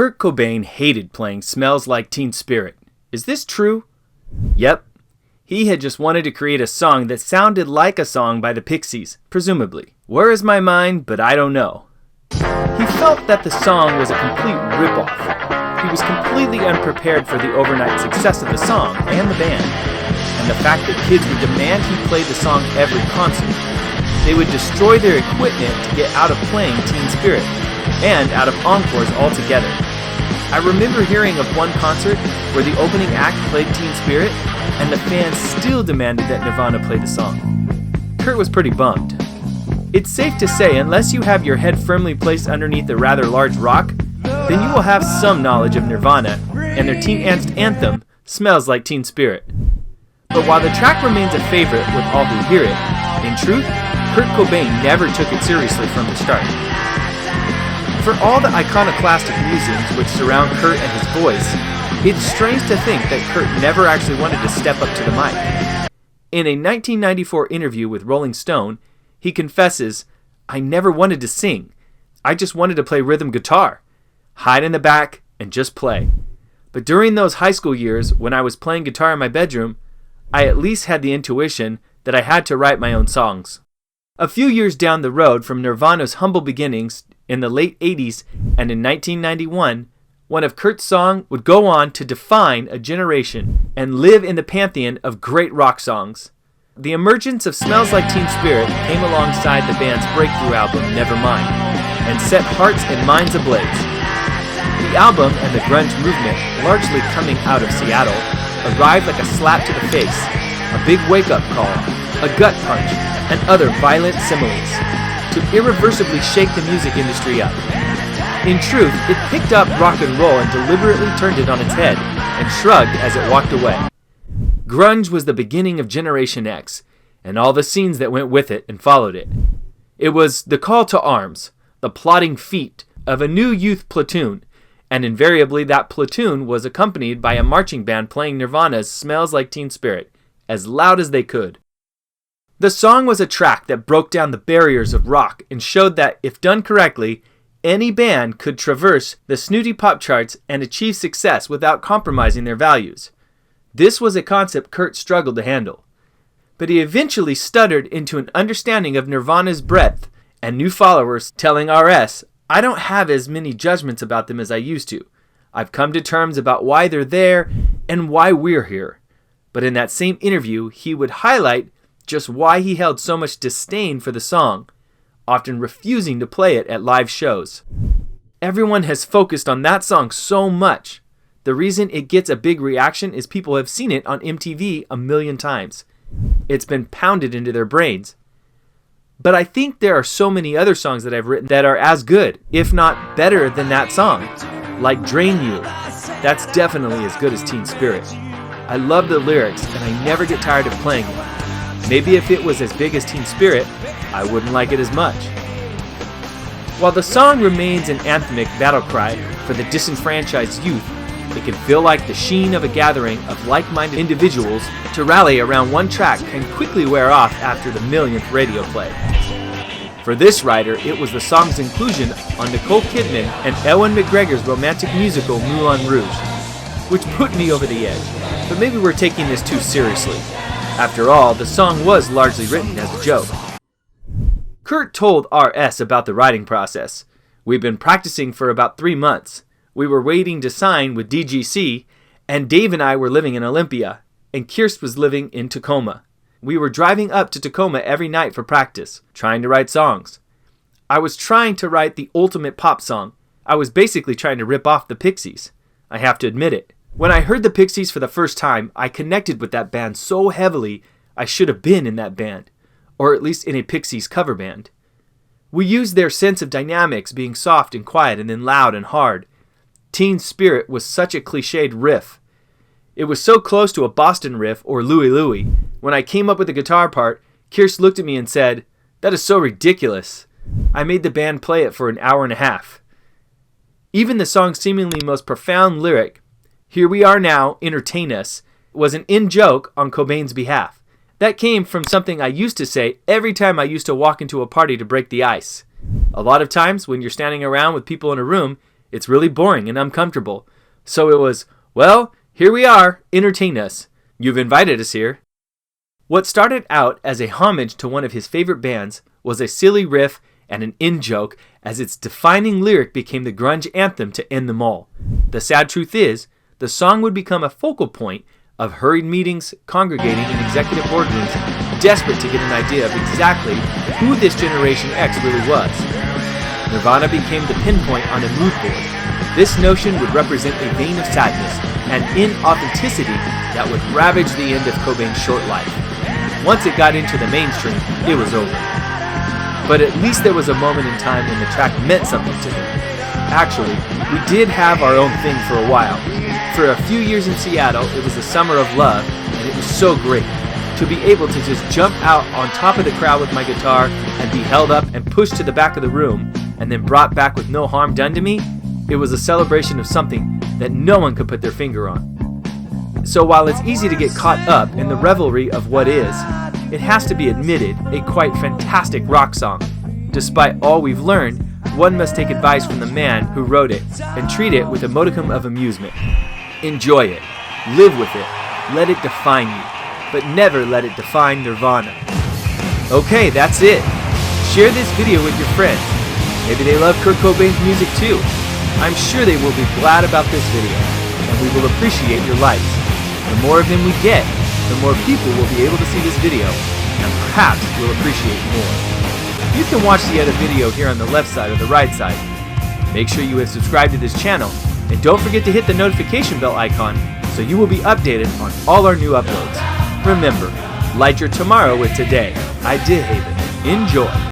Kurt Cobain hated playing Smells Like Teen Spirit. Is this true? Yep. He had just wanted to create a song that sounded like a song by the Pixies, presumably. Where is my mind, but I don't know. He felt that the song was a complete ripoff. He was completely unprepared for the overnight success of the song and the band, and the fact that kids would demand he play the song every concert. They would destroy their equipment to get out of playing Teen Spirit, and out of encores altogether. I remember hearing of one concert where the opening act played Teen Spirit, and the fans still demanded that Nirvana play the song. Kurt was pretty bummed. It's safe to say, unless you have your head firmly placed underneath a rather large rock, then you will have some knowledge of Nirvana and their teen angst anthem, Smells Like Teen Spirit. But while the track remains a favorite with all who hear it, in truth, Kurt Cobain never took it seriously from the start. For all the iconoclastic musings which surround Kurt and his voice, it's strange to think that Kurt never actually wanted to step up to the mic. In a 1994 interview with Rolling Stone, he confesses, "I never wanted to sing. I just wanted to play rhythm guitar, hide in the back, and just play. But during those high school years, when I was playing guitar in my bedroom, I at least had the intuition that I had to write my own songs." A few years down the road from Nirvana's humble beginnings in the late 80s and in 1991, one of Kurt's songs would go on to define a generation and live in the pantheon of great rock songs. The emergence of Smells Like Teen Spirit came alongside the band's breakthrough album, Nevermind, and set hearts and minds ablaze. The album and the grunge movement, largely coming out of Seattle, arrived like a slap to the face, a big wake-up call, a gut punch, and other violent similes, to irreversibly shake the music industry up. In truth, it picked up rock and roll and deliberately turned it on its head, and shrugged as it walked away. Grunge was the beginning of Generation X, and all the scenes that went with it and followed it. It was the call to arms, the plodding feat of a new youth platoon, and invariably that platoon was accompanied by a marching band playing Nirvana's Smells Like Teen Spirit, as loud as they could. The song was a track that broke down the barriers of rock and showed that, if done correctly, any band could traverse the snooty pop charts and achieve success without compromising their values. This was a concept Kurt struggled to handle. But he eventually stuttered into an understanding of Nirvana's breadth, and new followers telling RS, "I don't have as many judgments about them as I used to. I've come to terms about why they're there and why we're here." But in that same interview, he would highlight just why he held so much disdain for the song, often refusing to play it at live shows. Everyone has focused on that song so much. The reason it gets a big reaction is people have seen it on MTV a million times. It's been pounded into their brains. But I think there are so many other songs that I've written that are as good, if not better than that song. Like Drain You. That's definitely as good as Teen Spirit. I love the lyrics and I never get tired of playing it. Maybe if it was as big as Teen Spirit, I wouldn't like it as much. While the song remains an anthemic battle cry for the disenfranchised youth, it can feel like the sheen of a gathering of like-minded individuals to rally around one track can quickly wear off after the millionth radio play. For this writer, it was the song's inclusion on Nicole Kidman and Ewan McGregor's romantic musical Moulin Rouge, which put me over the edge. But maybe we're taking this too seriously. After all, the song was largely written as a joke. Kurt told RS about the writing process. "We've been practicing for about 3 months. We were waiting to sign with DGC, and Dave and I were living in Olympia, and Krist was living in Tacoma. We were driving up to Tacoma every night for practice, trying to write songs. I was trying to write the ultimate pop song. I was basically trying to rip off the Pixies. I have to admit it. When I heard the Pixies for the first time, I connected with that band so heavily I should have been in that band, or at least in a Pixies cover band. We used their sense of dynamics being soft and quiet and then loud and hard. Teen Spirit was such a cliched riff. It was so close to a Boston riff or Louie Louie. When I came up with the guitar part, Krist looked at me and said, 'That is so ridiculous.' I made the band play it for an hour and a half." Even the song's seemingly most profound lyric, "Here we are now, entertain us," was an in-joke on Cobain's behalf. That came from something I used to say every time I used to walk into a party to break the ice. A lot of times when you're standing around with people in a room, It's really boring and uncomfortable. So it was, well, here we are, entertain us. You've invited us here. What started out as a homage to one of his favorite bands was a silly riff and an in-joke as its defining lyric became the grunge anthem to end them all. The sad truth is, the song would become a focal point of hurried meetings, congregating in executive boardrooms, desperate to get an idea of exactly who this Generation X really was. Nirvana became the pinpoint on a mood board. This notion would represent a vein of sadness and inauthenticity that would ravage the end of Cobain's short life. Once it got into the mainstream, it was over. But at least there was a moment in time when the track meant something to him. Actually, we did have our own thing for a while. For a few years in Seattle, it was the summer of love, and it was so great. To be able to just jump out on top of the crowd with my guitar and be held up and pushed to the back of the room, and then brought back with no harm done to me, it was a celebration of something that no one could put their finger on. So while it's easy to get caught up in the revelry of what is, it has to be admitted a quite fantastic rock song. Despite all we've learned, one must take advice from the man who wrote it and treat it with a modicum of amusement. Enjoy it, live with it, let it define you, but never let it define Nirvana. Okay, that's it. Share this video with your friends. Maybe they love Kurt Cobain's music too. I'm sure they will be glad about this video, and we will appreciate your likes. The more of them we get, the more people will be able to see this video, and perhaps will appreciate more. You can watch the other video here on the left side or the right side. Make sure you have subscribed to this channel, and don't forget to hit the notification bell icon so you will be updated on all our new uploads. Remember, light your tomorrow with today. I did, Haven. Enjoy.